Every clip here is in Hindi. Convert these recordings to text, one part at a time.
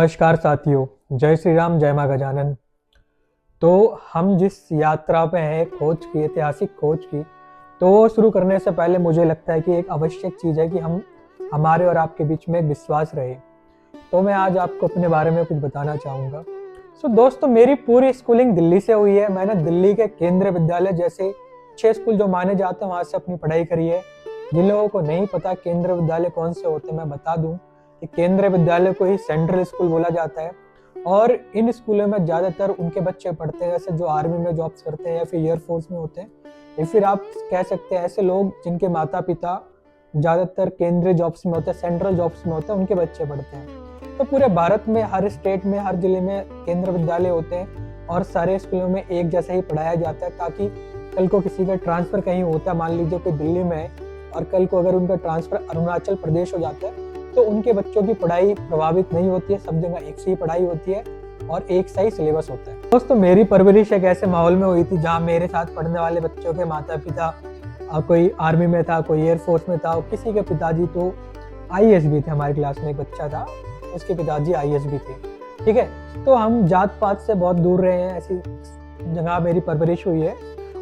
नमस्कार साथियों, जय श्री राम, जय माँ गजानन। तो हम जिस यात्रा पे हैं खोज की, ऐतिहासिक खोज की, तो वो शुरू करने से पहले मुझे लगता है कि एक आवश्यक चीज़ है कि हमारे और आपके बीच में एक विश्वास रहे। तो मैं आज आपको अपने बारे में कुछ बताना चाहूँगा। दोस्तों, मेरी पूरी स्कूलिंग दिल्ली से हुई है। मैंने दिल्ली के केंद्रीय विद्यालय जैसे अच्छे स्कूल जो माने जाते हैं वहाँ से अपनी पढ़ाई करी है। जिन लोगों को नहीं पता केंद्रीय विद्यालय कौन से होते हैं, मैं बता दूं कि केंद्रीय विद्यालय को ही सेंट्रल स्कूल बोला जाता है। और इन स्कूलों में ज़्यादातर उनके बच्चे पढ़ते हैं जैसे जो आर्मी में जॉब्स करते हैं या फिर एयरफोर्स में होते हैं, या फिर आप कह सकते हैं ऐसे लोग जिनके माता पिता ज़्यादातर केंद्रीय जॉब्स में होते हैं, सेंट्रल जॉब्स में होते हैं, उनके बच्चे पढ़ते हैं। तो पूरे भारत में हर स्टेट में, हर जिले में केंद्रीय विद्यालय होते हैं और सारे स्कूलों में एक जैसा ही पढ़ाया जाता है, ताकि कल को किसी का ट्रांसफ़र कहीं होता है, मान लीजिए कोई दिल्ली में है और कल को अगर उनका ट्रांसफ़र अरुणाचल प्रदेश हो जाता है तो उनके बच्चों की पढ़ाई प्रभावित नहीं होती है। सब जगह एक सी पढ़ाई होती है और एक सा ही सिलेबस होता है। दोस्तों, मेरी परवरिश एक ऐसे माहौल में हुई थी जहाँ मेरे साथ पढ़ने वाले बच्चों के माता पिता कोई आर्मी में था, कोई एयरफोर्स में था, किसी के पिताजी तो आईएएस भी थे। हमारी क्लास में एक बच्चा था, उसके पिताजी आईएएस भी थे। ठीक है, तो हम जात पात से बहुत दूर रहे हैं, ऐसी जगह मेरी परवरिश हुई है।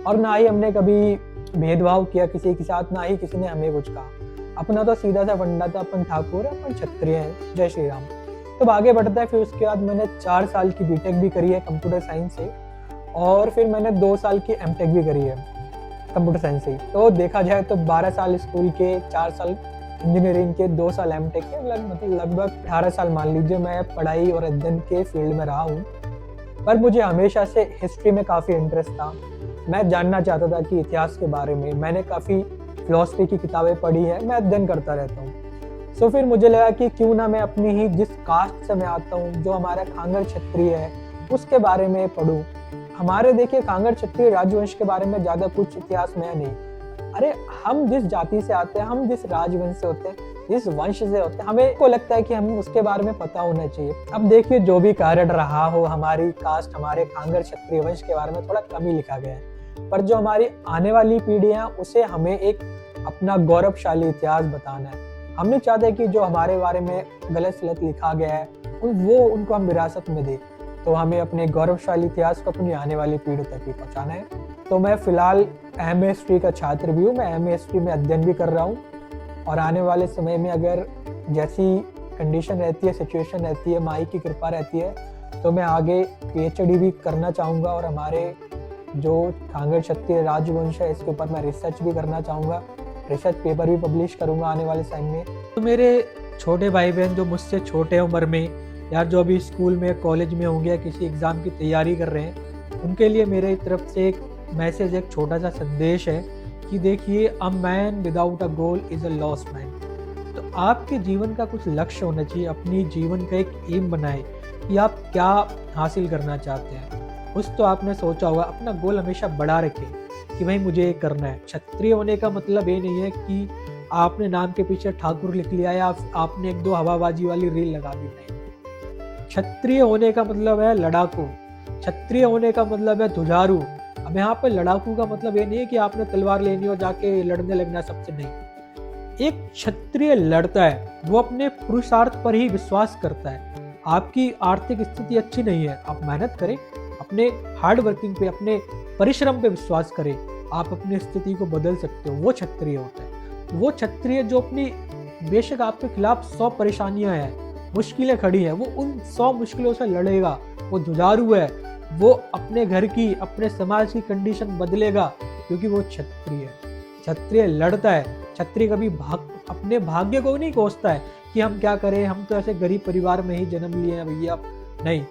और ना ही हमने कभी भेदभाव किया किसी के साथ, ना ही किसी ने हमें कुछ कहा। अपना तो सीधा सा फंडा था, अपन ठाकुर है, अपन क्षत्रिय हैं, जय श्री राम। तो आगे बढ़ता है। फिर उसके बाद मैंने 4 साल की बीटेक भी करी है कंप्यूटर साइंस से, और फिर मैंने 2 साल की एमटेक भी करी है कंप्यूटर साइंस से। तो देखा जाए तो 12 साल स्कूल के, 4 साल इंजीनियरिंग के, 2 साल एमटेक के, लगभग 18 साल मान लीजिए मैं पढ़ाई और अध्ययन के फील्ड में रहा हूँ। पर मुझे हमेशा से हिस्ट्री में काफ़ी इंटरेस्ट था। मैं जानना चाहता था कि इतिहास के बारे में। मैंने काफ़ी फिलॉसफी की किताबें पढ़ी है, मैं अध्ययन करता रहता हूँ। फिर मुझे लगा कि क्यों ना मैं अपनी ही जिस कास्ट से मैं आता हूँ, जो हमारा कांगड़ क्षत्रिय है, उसके बारे में पढूं। हमारे देखिए कांगड़ क्षत्रिय राजवंश के बारे में ज़्यादा कुछ इतिहास में है नहीं। अरे हम जिस जाति से आते हैं, हम जिस राजवंश से होते हैं, जिस वंश से होते हैं, हमें को लगता है कि हमें उसके बारे में पता होना चाहिए। अब देखिए, जो भी कारण रहा हो, हमारी कास्ट, हमारे कांगड़ क्षत्रिय वंश के बारे में थोड़ा कम ही लिखा गया है। पर जो हमारी आने वाली पीढ़ियां, उसे हमें एक अपना गौरवशाली इतिहास बताना है। हम नहीं चाहते कि जो हमारे बारे में गलत सलत लिखा गया है वो उनको हम विरासत में दें। तो हमें अपने गौरवशाली इतिहास को अपनी आने वाली पीढ़ी तक भी पहुंचाना है। तो मैं फिलहाल एमए हिस्ट्री का छात्र भी हूँ। मैं एमए हिस्ट्री में अध्ययन भी कर रहा हूँ, और आने वाले समय में अगर जैसी कंडीशन रहती है, सिचुएशन रहती है, माई की कृपा रहती है, तो मैं आगे पीएचडी भी करना चाहूँगा। और हमारे जो कांगड़ क्षत्रिय राजवंश है, इसके ऊपर मैं रिसर्च भी करना चाहूँगा। रिसर्च पेपर भी पब्लिश करूँगा आने वाले टाइम में। तो मेरे छोटे भाई बहन जो मुझसे छोटे उम्र में, या जो अभी स्कूल में, कॉलेज में होंगे, या किसी एग्ज़ाम की तैयारी कर रहे हैं, उनके लिए मेरे तरफ से एक मैसेज, एक छोटा सा संदेश है कि देखिए, a man without a goal is a lost man. तो आपके जीवन का कुछ लक्ष्य होना चाहिए। अपनी जीवन का एक एम बनाए कि आप क्या हासिल करना चाहते हैं। कुछ तो आपने सोचा होगा। अपना गोल हमेशा बड़ा रखें कि भाई मुझे ये करना है। क्षत्रिय होने का मतलब ये नहीं है कि आपने नाम के पीछे ठाकुर लिख लिया या आपने 1-2 हवाबाजी वाली रील लगा दी। नहीं, क्षत्रिय होने का मतलब है लड़ाकू। क्षत्रिय होने का मतलब है जुझारू। अब यहाँ पे लड़ाकू का मतलब ये नहीं है कि आपने तलवार लेनी और जाके लड़ने लगना सबसे। नहीं, एक क्षत्रिय लड़ता है, वो अपने पुरुषार्थ पर ही विश्वास करता है। आपकी आर्थिक स्थिति अच्छी नहीं है, आप मेहनत करें, अपने हार्ड वर्किंग पे, अपने परिश्रम पे विश्वास करें, आप अपनी स्थिति को बदल सकते हो। वो क्षत्रिय होता है। वो क्षत्रिय जो अपनी, बेशक आपके खिलाफ 100 परेशानियां हैं, मुश्किलें खड़ी हैं, वो उन 100 मुश्किलों से लड़ेगा। वो जुझारू है, वो अपने घर की, अपने समाज की कंडीशन बदलेगा, क्योंकि वो क्षत्रिय है। क्षत्रिय लड़ता है। क्षत्रिय कभी अपने भाग्य को नहीं कोसता है कि हम क्या करें, हम तो ऐसे गरीब परिवार में ही जन्म लिए हैं भैया। नहीं,